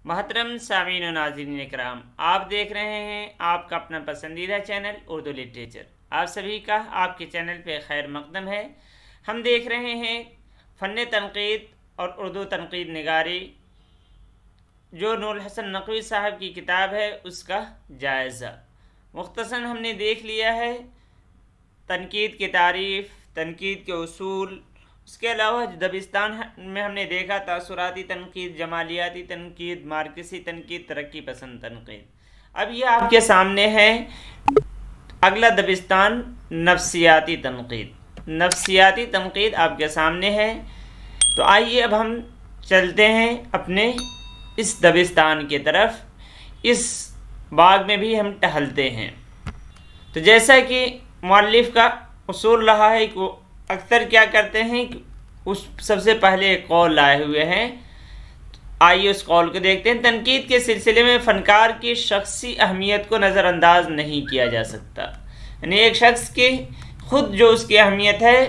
मोहतरम सामीन व नाज़रीन इकराम, आप देख रहे हैं आपका अपना पसंदीदा चैनल उर्दू लिटरेचर। आप सभी का आपके चैनल पे खैर मकदम है। हम देख रहे हैं फ़न तनक़ीद और उर्दू तनक़ीद निगारी, जो नूरुल हसन नक़वी साहब की किताब है, उसका जायज़ा। मुख्तसरन हमने देख लिया है तनक़ीद की तारीफ़, तनक़ीद के उसूल। उसके अलावा दबिस्तान में हमने देखा तासुराती तनक़ीद, जमालियाती तनक़ीद, मार्कसी तनक़ीद, तरक्की पसंद तनक़ीद। अब ये आपके सामने है अगला दबिस्तान, नफ्सियाती तनक़ीद। नफ्सियाती तनक़ीद आपके सामने है। तो आइए अब हम चलते हैं अपने इस दबिस्तान की तरफ। इस बाग में भी हम टहलते हैं। तो जैसा कि मुअल्लिफ़ का उसूल रहा है कि वो अक्सर क्या करते हैं कि उस सबसे पहले एक कौल लाए हुए हैं। आइए उस कौल को देखते हैं। तनकीद के सिलसिले में फ़नकार की शख्सी अहमियत को नज़रअंदाज नहीं किया जा सकता। यानी एक शख्स की ख़ुद जो उसकी अहमियत है,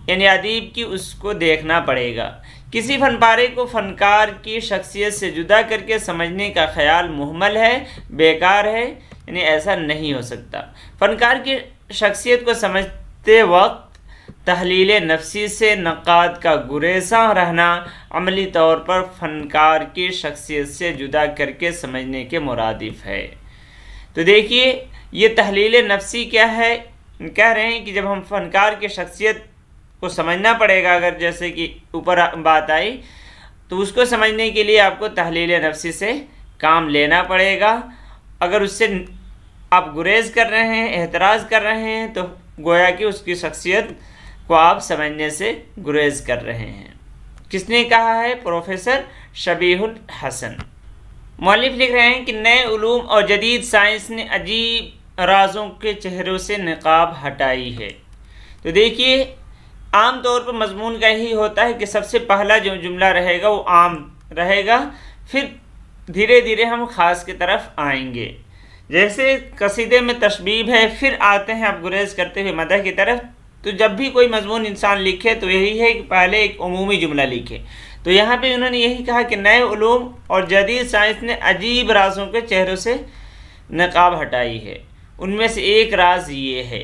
यानी अदीब की, उसको देखना पड़ेगा। किसी फ़नपारे को फ़नकार की शख्सियत से जुदा करके समझने का ख़याल मुहम्मल है, बेकार है, यानी ऐसा नहीं हो सकता। फ़नकार की शख्सियत को समझते वक्त तहलील नफ्सी से नक़ाद का गुरेज़ा रहना अमली तौर पर फ़नकार की शख्सियत से जुदा करके समझने के मुरादिफ है। तो देखिए, ये तहलील नफ्सी क्या है। कह रहे हैं कि जब हम फ़नकार की शख्सियत को समझना पड़ेगा, अगर जैसे कि ऊपर बात आई, तो उसको समझने के लिए आपको तहलील नफ्सी से काम लेना पड़ेगा। अगर उससे आप गुरेज़ कर रहे हैं, एतराज़ कर रहे हैं, तो गोया कि उसकी शख्सियत को आप समझने से गुरेज़ कर रहे हैं। किसने कहा है? प्रोफेसर शबीहुल हसन। मौलिफ़ लिख रहे हैं कि नए उलूम और जदीद साइंस ने अजीब राज़ों के चेहरों से निकाब हटाई है। तो देखिए, आम तौर पर मज़मून का यही होता है कि सबसे पहला जो जुमला रहेगा वो आम रहेगा, फिर धीरे धीरे हम ख़ास की तरफ आएंगे। जैसे कसीदे में तशबीब है, फिर आते हैं आप गुरेज़ करते हुए मदह की तरफ। तो जब भी कोई मज़मून इंसान लिखे तो यही है कि पहले एक उमूमी जुमला लिखे। तो यहाँ पे उन्होंने यही कहा कि नए उलूम और जदीद साइंस ने अजीब राज़ों के चेहरों से नकाब हटाई है। उनमें से एक राज ये है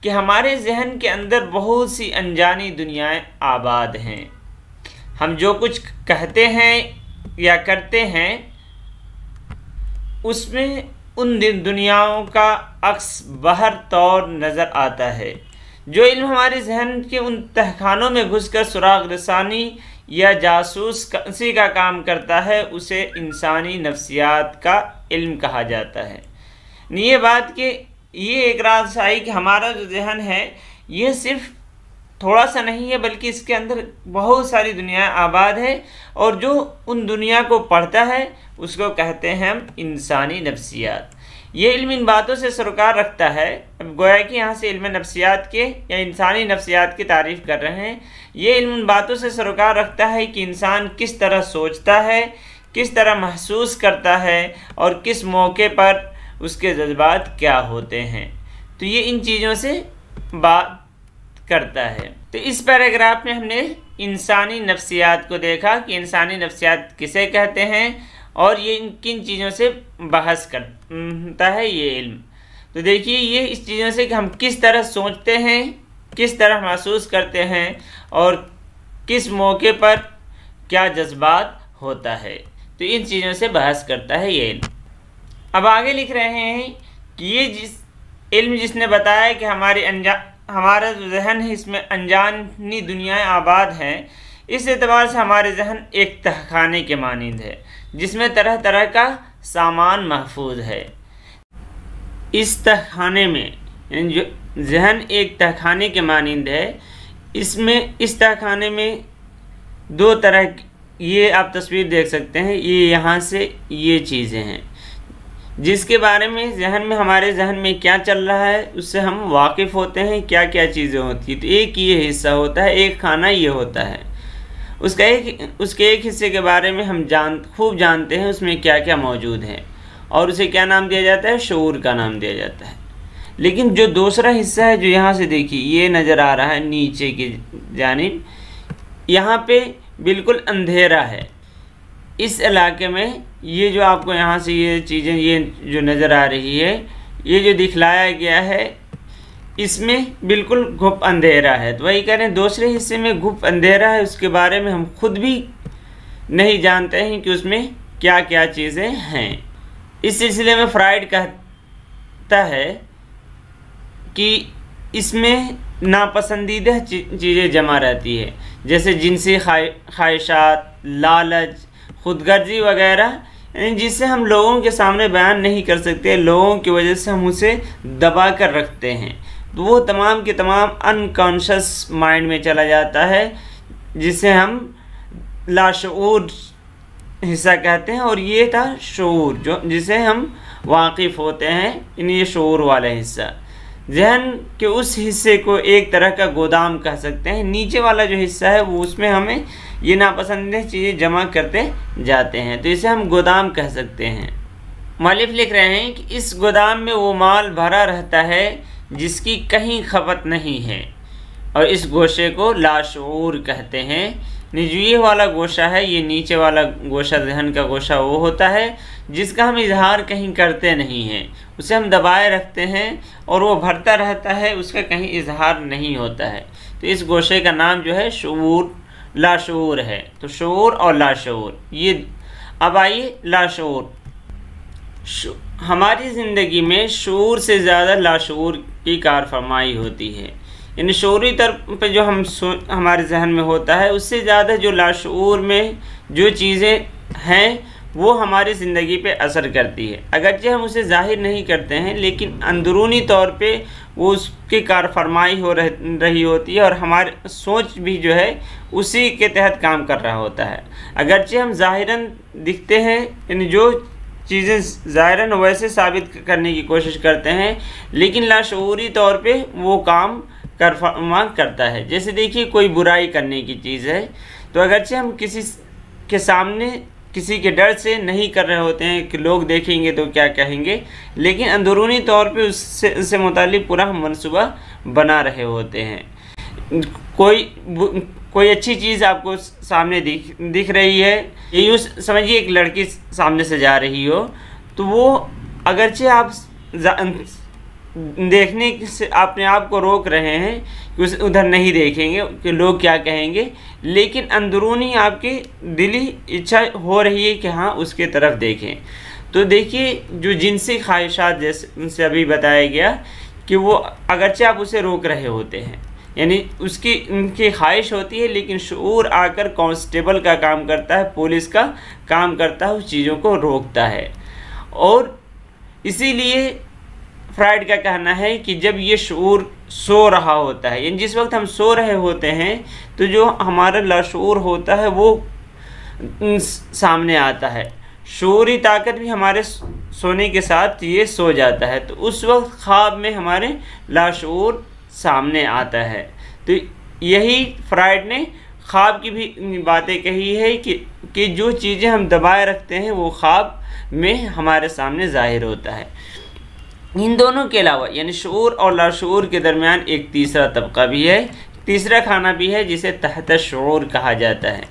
कि हमारे जहन के अंदर बहुत सी अनजानी दुनियाएं आबाद हैं। हम जो कुछ कहते हैं या करते हैं, उसमें उन दुनियाओं का अक्स बहर तौर नज़र आता है। जो इल्म हमारे जहन के उन तहखानों में घुसकर सुराग रसानी या जासूसी का काम करता है, उसे इंसानी नफ्सियात का इल्म कहा जाता है। ये बात कि ये एक राज आई कि हमारा जो जहन है, ये सिर्फ थोड़ा सा नहीं है, बल्कि इसके अंदर बहुत सारी दुनिया आबाद है, और जो उन दुनिया को पढ़ता है उसको कहते हैं हम इंसानी नफ्सियात। ये इल्म इन बातों से सरोकार रखता है। अब गोया कि यहाँ से इल्म नफ्सियात के या इंसानी नफ्सियात की तारीफ़ कर रहे हैं। ये इल्म इन बातों से सरोकार रखता है कि इंसान किस तरह सोचता है, किस तरह महसूस करता है, और किस मौके पर उसके जज्बात क्या होते हैं। तो ये इन चीज़ों से बात करता है। तो इस पैराग्राफ में हमने इंसानी नफ्सियात को देखा कि इंसानी नफ्सियात किसे कहते हैं और ये किन चीज़ों से बहस करता है ये इल्म। तो देखिए, ये इस चीज़ों से कि हम किस तरह सोचते हैं, किस तरह महसूस करते हैं, और किस मौके पर क्या जज्बात होता है, तो इन चीज़ों से बहस करता है ये इल्म। अब आगे लिख रहे हैं कि ये इल्म जिसने बताया कि हमारा जो जहन है, इसमें अनजानी दुनियाएं आबाद हैं, इस एतबार से हमारे जहन एक तहखाने के मानिंद है जिसमें तरह तरह का सामान महफूज है। इस तहखाने में, जो जहन एक तहखाने के मानिंद है, इसमें इस तहखाने में दो तरह, ये आप तस्वीर देख सकते हैं, ये यहाँ से ये चीज़ें हैं जिसके बारे में जहन में, हमारे जहन में क्या चल रहा है उससे हम वाकिफ़ होते हैं, क्या क्या चीज़ें होती हैं। तो एक ये हिस्सा होता है, एक खाना ये होता है, उसके एक हिस्से के बारे में हम खूब जानते हैं उसमें क्या क्या मौजूद है, और उसे क्या नाम दिया जाता है? शऊर का नाम दिया जाता है। लेकिन जो दूसरा हिस्सा है, जो यहाँ से देखिए ये नज़र आ रहा है नीचे की जानिब, यहाँ पे बिल्कुल अंधेरा है। इस इलाके में ये जो आपको यहाँ से ये चीज़ें ये जो नज़र आ रही है, ये जो दिखलाया गया है, इसमें बिल्कुल घुप अंधेरा है। तो वही कह रहे हैं दूसरे हिस्से में घुप अंधेरा है, उसके बारे में हम खुद भी नहीं जानते हैं कि उसमें क्या क्या चीज़ें हैं। इस सिलसिले में फ्राइड कहता है कि इसमें नापसंदीदा चीज़ें जमा रहती है, जैसे जिनसी ख्वाहिशात, लालच, खुदगर्जी वगैरह, यानी जिससे हम लोगों के सामने बयान नहीं कर सकते, लोगों की वजह से हम उसे दबा कर रखते हैं। तो वो तमाम के तमाम अनकॉन्शियस माइंड में चला जाता है, जिसे हम लाशऊर हिस्सा कहते हैं। और ये था शऊर, जो जिसे हम वाकिफ़ होते हैं, यानी ये शऊर वाला हिस्सा। जहन के उस हिस्से को एक तरह का गोदाम कह सकते हैं। नीचे वाला जो हिस्सा है वो उसमें हमें ये नापसंदीदा चीज़ें जमा करते जाते हैं, तो इसे हम गोदाम कह सकते हैं। मुअल्लिफ लिख रहे हैं कि इस गोदाम में वो माल भरा रहता है जिसकी कहीं खपत नहीं है, और इस गोशे को लाशऊर कहते हैं। जो ये वाला गोशा है, ये नीचे वाला गोशा, जहन का गोशा, वो होता है जिसका हम इजहार कहीं करते नहीं हैं, उसे हम दबाए रखते हैं और वो भरता रहता है, उसका कहीं इजहार नहीं होता है। तो इस गोशे का नाम जो है शऊर, लाशऊर है। तो शऊर और लाशऊर ये। अब आइए लाशऊर। हमारी ज़िंदगी में शऊर से ज़्यादा लाशऊर की कारफरमाई होती है, यानी शऊरी तौर पर जो हमारे जहन में होता है, उससे ज़्यादा जो लाशऊर में जो चीज़ें हैं वो हमारी ज़िंदगी पे असर करती है। अगरचे हम उसे ज़ाहिर नहीं करते हैं, लेकिन अंदरूनी तौर पे वो उसकी कारफरमाई हो रही होती है, और हमारी सोच भी जो है उसी के तहत काम कर रहा होता है। अगरचे हम ज़ाहिरन दिखते हैं, यानी जो चीज़ें ज़ाहिरन वैसे साबित करने की कोशिश करते हैं, लेकिन लाशऊरी तौर पे वो काम करता है। जैसे देखिए, कोई बुराई करने की चीज़ है, तो अगरचे हम किसी के सामने किसी के डर से नहीं कर रहे होते हैं कि लोग देखेंगे तो क्या कहेंगे, लेकिन अंदरूनी तौर पे उससे मुतालिक पूरा हम मनसूबा बना रहे होते हैं। कोई अच्छी चीज़ आपको सामने दिख रही है, ये यूँ समझिए एक लड़की सामने से जा रही हो, तो वो अगरचे आप देखने से अपने आप को रोक रहे हैं कि उधर नहीं देखेंगे कि लोग क्या कहेंगे, लेकिन अंदरूनी आपकी दिली इच्छा हो रही है कि हाँ उसके तरफ देखें। तो देखिए, जो जिनसी ख्वाहिशात जैसे अभी बताया गया कि वो अगरचे आप उसे रोक रहे होते हैं, यानी उनकी ख्वाहिश होती है, लेकिन शऊर आकर कांस्टेबल का काम करता है, पुलिस का काम करता है, उस चीज़ों को रोकता है। और इसीलिए फ्राइड का कहना है कि जब ये शऊर सो रहा होता है, यानी जिस वक्त हम सो रहे होते हैं, तो जो हमारा लाशऊर होता है वो सामने आता है। शऊरी ताकत भी हमारे सोने के साथ ये सो जाता है, तो उस वक्त ख्वाब में हमारे लाशऊर सामने आता है। तो यही फ्राइड ने ख्वाब की भी बातें कही है कि जो चीज़ें हम दबाए रखते हैं वो ख्वाब में हमारे सामने ज़ाहिर होता है। इन दोनों के अलावा यानी शऊर और लाशऊर के दरमियान एक तीसरा तबका भी है, तीसरा खाना भी है, जिसे तहत शऊर कहा जाता है।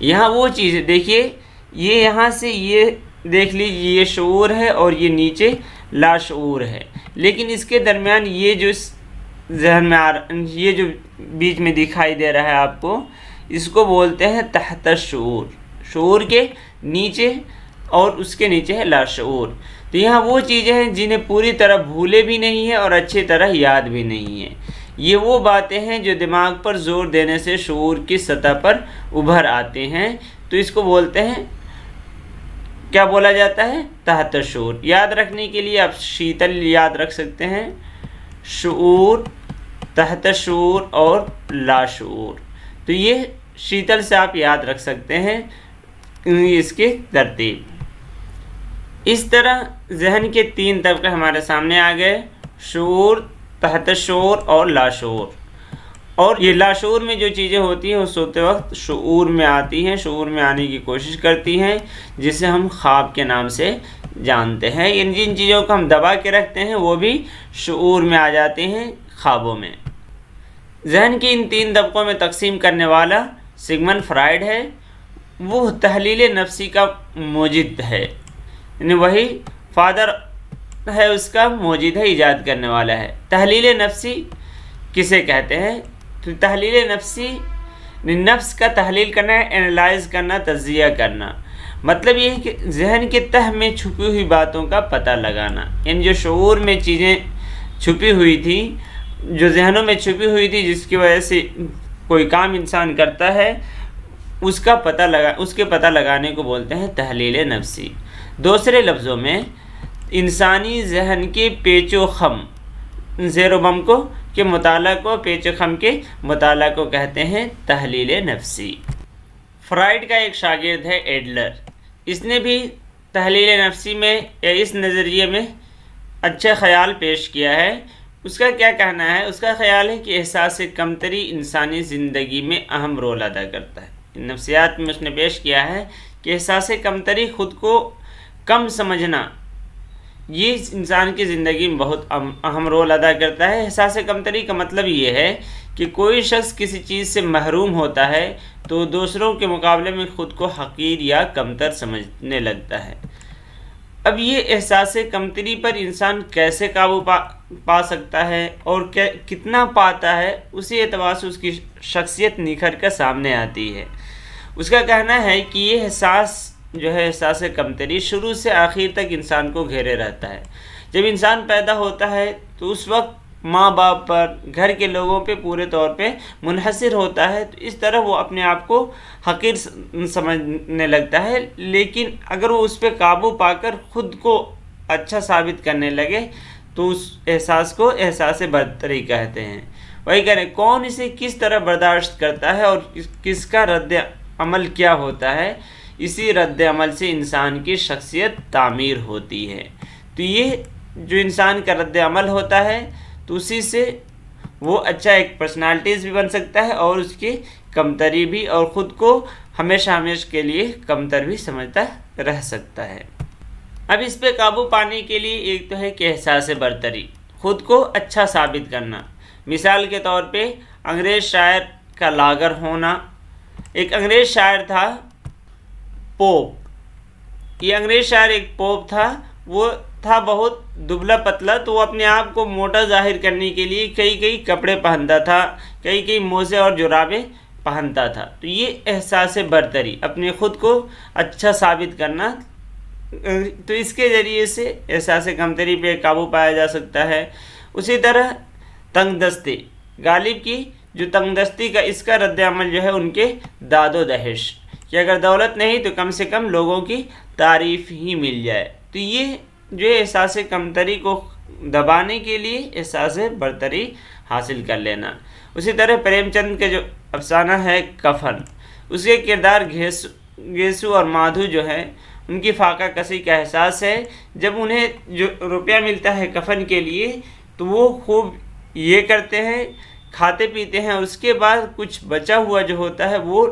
यहाँ वो चीज़ देखिए, ये यहाँ से ये देख लीजिए, ये शऊर है और ये नीचे लाशऊर है, लेकिन इसके दरमियान ये जो जहन में ये जो बीच में दिखाई दे रहा है आपको, इसको बोलते हैं तहत शऊर। शऊर के नीचे और उसके नीचे है लाशऊर। तो यहाँ वो चीज़ें हैं जिन्हें पूरी तरह भूले भी नहीं है और अच्छी तरह याद भी नहीं है। ये वो बातें हैं जो दिमाग पर जोर देने से शऊर की सतह पर उभर आते हैं, तो इसको बोलते हैं, क्या बोला जाता है, तहत शऊर। याद रखने के लिए आप शीतल याद रख सकते हैं, शऊर, तहत शऊर और लाशऊर। तो ये शीतल से आप याद रख सकते हैं इसके तरतीब। इस तरह जहन के तीन तबके हमारे सामने आ गए, शऊर, तहत शऊर और लाशऊर। और ये लाशऊर में जो चीज़ें होती हैं वो सोते वक्त शऊर में आती हैं, शऊर में आने की कोशिश करती हैं, जिसे हम ख्वाब के नाम से जानते हैं। इन जिन चीज़ों को हम दबा के रखते हैं वो भी शऊर में आ जाते हैं ख्वाबों में। जहन की इन तीन तबकों में तकसीम करने वाला सिगमंड फ्राइड है। वो तहलील नफ्सी का मोजिद है, यानी वही फादर है, उसका मोजिद है, ईजाद करने वाला है। तहलील नफ्सी किसे कहते हैं? तो तहलील नफ्सी नफ्स का तहलील करना है, एनालाइज करना, तज्जिया करना। मतलब ये है कि जहन के तह में छुपी हुई बातों का पता लगाना, यानी जो शऊर में चीज़ें छुपी हुई थी, जो जहनों में छुपी हुई थी, जिसकी वजह से कोई काम इंसान करता है, उसके पता लगाने को बोलते हैं तहलील नफ्सी। दूसरे लफ्ज़ों में इंसानी जहन के पेचो खम, ज़ेरो बम को के मुताला को, पेचो खम के मुताला को कहते हैं तहलील नफ्सी। फ्राइड का एक शागिर्द है एडलर, इसने भी तहलील नफ्सी में या इस नज़रिए में अच्छा ख्याल पेश किया है। उसका क्या कहना है? उसका ख्याल है कि एहसास कमतरी इंसानी ज़िंदगी में अहम रोल अदा करता है। नफ्सियात में उसने पेश किया है कि एहसास कमतरी, ख़ुद को कम समझना, ये इंसान की ज़िंदगी में बहुत अहम रोल अदा करता है। एहसास कमतरी का मतलब ये है कि कोई शख्स किसी चीज़ से महरूम होता है तो दूसरों के मुकाबले में ख़ुद को हकीर या कमतर समझने लगता है। अब ये एहसास कमतरी पर इंसान कैसे काबू पा सकता है और कितना पाता है, उसी एतबार से उसकी शख्सियत निखर कर सामने आती है। उसका कहना है कि ये एहसास जो है, एहसास कमतरी, शुरू से आखिर तक इंसान को घेरे रहता है। जब इंसान पैदा होता है तो उस वक्त माँ बाप पर, घर के लोगों पे पूरे तौर पे मुनहसिर होता है, तो इस तरह वो अपने आप को हकीर समझने लगता है। लेकिन अगर वो उस पर काबू पाकर ख़ुद को अच्छा साबित करने लगे तो उस एहसास को एहसास बरतरी कहते हैं। वही कह रहे, कौन इसे किस तरह बर्दाश्त करता है और किसका रद्द अमल क्या होता है, इसी रद्द अमल से इंसान की शख्सियत तामीर होती है। तो ये जो इंसान का रद्द अमल होता है, तो उसी से वो अच्छा एक पर्सनालिटीज़ भी बन सकता है और उसकी कमतरी भी, और ख़ुद को हमेशा के लिए कमतर भी समझता रह सकता है। अब इस पे काबू पाने के लिए एक तो है कि एहसास बरतरी, ख़ुद को अच्छा साबित करना। मिसाल के तौर पे अंग्रेज़ शायर का लागर होना। एक अंग्रेज़ शायर था पोप। ये अंग्रेज़ शायर एक पोप था, वो था बहुत दुबला पतला, तो वो अपने आप को मोटा जाहिर करने के लिए कई कपड़े पहनता था, कई मोजे और जुराबें पहनता था। तो ये एहसास बरतरी, अपने ख़ुद को अच्छा साबित करना, तो इसके ज़रिए से एहसास कमतरी पे काबू पाया जा सकता है। उसी तरह तंगदस्ती, गालिब की जो तंगदस्ती का, इसका रद्द अमल जो है उनके दादो दहेश, कि अगर दौलत नहीं तो कम से कम लोगों की तारीफ़ ही मिल जाए। तो ये जो है एहसास कमतरी को दबाने के लिए एहसास बरतरी हासिल कर लेना। उसी तरह प्रेमचंद के जो अफसाना है कफन, उसके किरदार घेसू और माधु जो है, उनकी फाका कसी का एहसास है। जब उन्हें जो रुपया मिलता है कफन के लिए तो वो खूब ये करते हैं, खाते पीते हैं, उसके बाद कुछ बचा हुआ जो होता है वो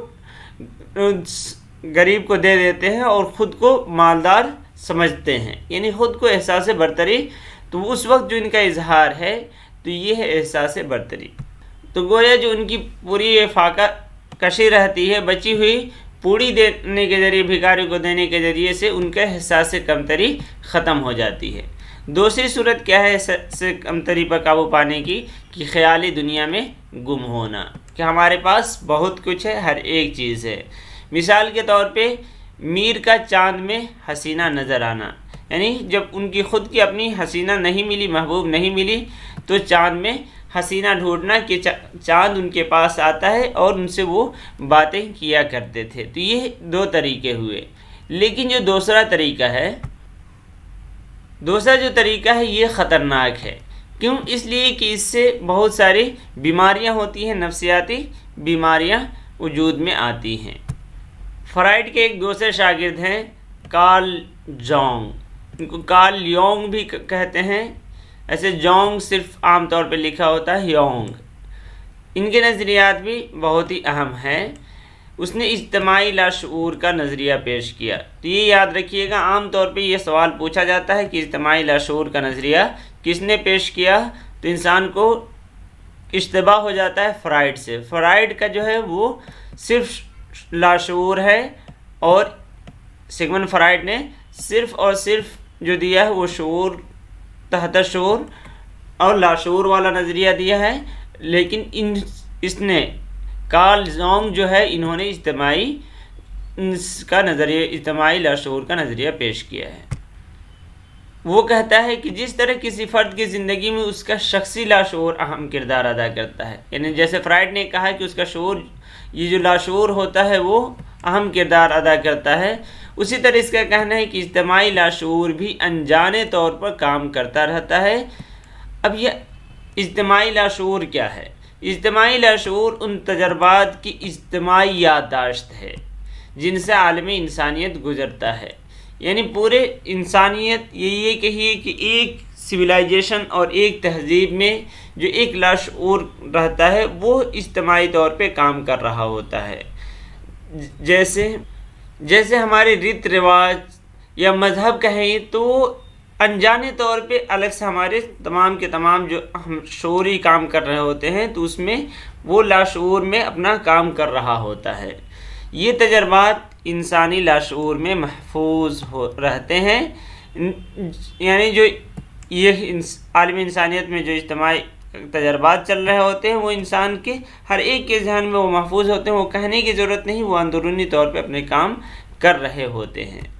गरीब को दे देते हैं और ख़ुद को मालदार समझते हैं, यानी ख़ुद को एहसास बरतरी। तो उस वक्त जो इनका इजहार है तो ये है एहसास बरतरी। तो गोया जो उनकी पूरी ये फाका कशी रहती है, बची हुई पूड़ी देने के ज़रिए, भिखारी को देने के ज़रिए से उनका एहसास कमतरी ख़त्म हो जाती है। दूसरी सूरत क्या है एहसास कमतरी पर काबू पाने की? कि ख़याली दुनिया में गुम होना, कि हमारे पास बहुत कुछ है, हर एक चीज़ है। मिसाल के तौर पे मीर का चाँद में हसीना नज़र आना, यानी जब उनकी ख़ुद की अपनी हसीना नहीं मिली, महबूब नहीं मिली, तो चाँद में हसीना ढूंढना कि चाँद उनके पास आता है और उनसे वो बातें किया करते थे। तो ये दो तरीके हुए। लेकिन जो दूसरा जो तरीका है ये ख़तरनाक है। क्यों? इसलिए कि इससे बहुत सारी बीमारियां होती हैं, नफ्सियाती बीमारियां वजूद में आती हैं। फ्राइड के एक दूसरे शागिर्द हैं कार्ल जोंग, इनको कार्ल योंग भी कहते हैं। ऐसे जोंग सिर्फ आम तौर पे लिखा होता है योंग। इनके नज़रियात भी बहुत ही अहम हैं। उसने इज्तिमाई लाशऊर का नज़रिया पेश किया। तो ये याद रखिएगा, आम तौर पे ये सवाल पूछा जाता है कि इज्तिमाई लाशऊर का नज़रिया किसने पेश किया, तो इंसान को इश्तिबाह हो जाता है फ्राइड से। फ्राइड का जो है वो सिर्फ लाशऊर है और सिगमंड फ्राइड ने सिर्फ़ और सिर्फ जो दिया है वो शऊर, तहत शऊर और लाशऊर वाला नज़रिया दिया है। लेकिन इसने कार्ल जोंग जो है, इन्होंने इज्तिमाई का नज़रिया, इज्तिमाई लाशऊर का नज़रिया पेश किया है। वो कहता है कि जिस तरह किसी फ़र्द की ज़िंदगी में उसका शख्सी लाशऊर अहम किरदार अदा करता है, यानी जैसे फ्राइड ने कहा कि उसका शऊर, ये जो लाशऊर होता है वो अहम किरदार अदा करता है, उसी तरह इसका कहना है कि इज्तिमाई लाशऊर भी अनजाने तौर पर काम करता रहता है। अब यह इज्तिमाई लाशऊर क्या है? इज्तिमाई लाशऊर उन तजर्बात की इज्तिमाई याददाश्त है जिनसे आलमी इंसानियत गुजरता है, यानी पूरे इंसानियत ये कहिए कि एक सिविलाइजेशन और एक तहजीब में जो एक लाशऊर रहता है वो इज्तिमाई तौर पे काम कर रहा होता है। जैसे हमारे रीत रिवाज या मज़हब कहें तो अनजाने तौर पे अलग से हमारे तमाम के तमाम जो हम शऊरी काम कर रहे होते हैं तो उसमें वो लाशऊर में अपना काम कर रहा होता है। ये तजर्बात इंसानी लाशऊर में महफूज हो रहते हैं, यानी जो ये आलमी इंसानियत में जो इज्तिमाई तजर्बात चल रहे होते हैं वो इंसान के हर एक के जहन में वो महफूज होते हैं। वो कहने की ज़रूरत नहीं, वो अंदरूनी तौर पे अपने काम कर रहे होते हैं।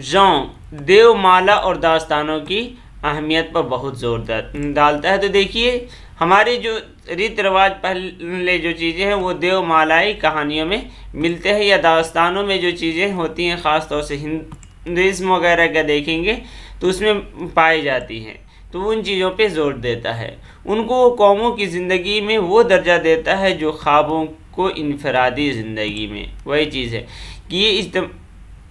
जोंग देवमाला और दास्तानों की अहमियत पर बहुत ज़ोर डालता है। तो देखिए, हमारे जो रीत रिवाज पहले जो चीज़ें हैं वो देवमालाई कहानियों में मिलते हैं या दास्तानों में जो चीज़ें होती हैं, ख़ास तौर से हिंदुइज़्म वगैरह का देखेंगे तो उसमें पाई जाती हैं, तो उन चीज़ों पे ज़ोर देता है। उनको कौमों की ज़िंदगी में वो दर्जा देता है जो ख्वाबों को इनफरादी ज़िंदगी में, वही चीज़ है कि ये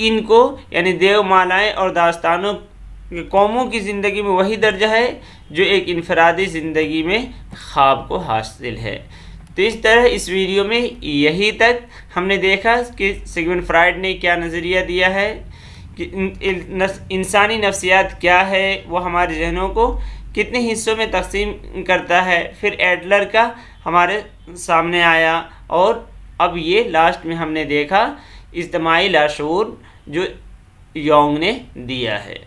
इनको यानी देवमालाएँ और दास्तानों कौमों की ज़िंदगी में वही दर्जा है जो एक इनफरादी ज़िंदगी में ख्वाब को हासिल है। तो इस तरह इस वीडियो में यही तक हमने देखा कि सिगमंड फ्राइड ने क्या नज़रिया दिया है कि इंसानी नफ्सियात क्या है, वो हमारे जहनों को कितने हिस्सों में तकसीम करता है। फिर एडलर का हमारे सामने आया और अब ये लास्ट में हमने देखा इज्तिमाई लाशऊर जो योंग ने दिया है।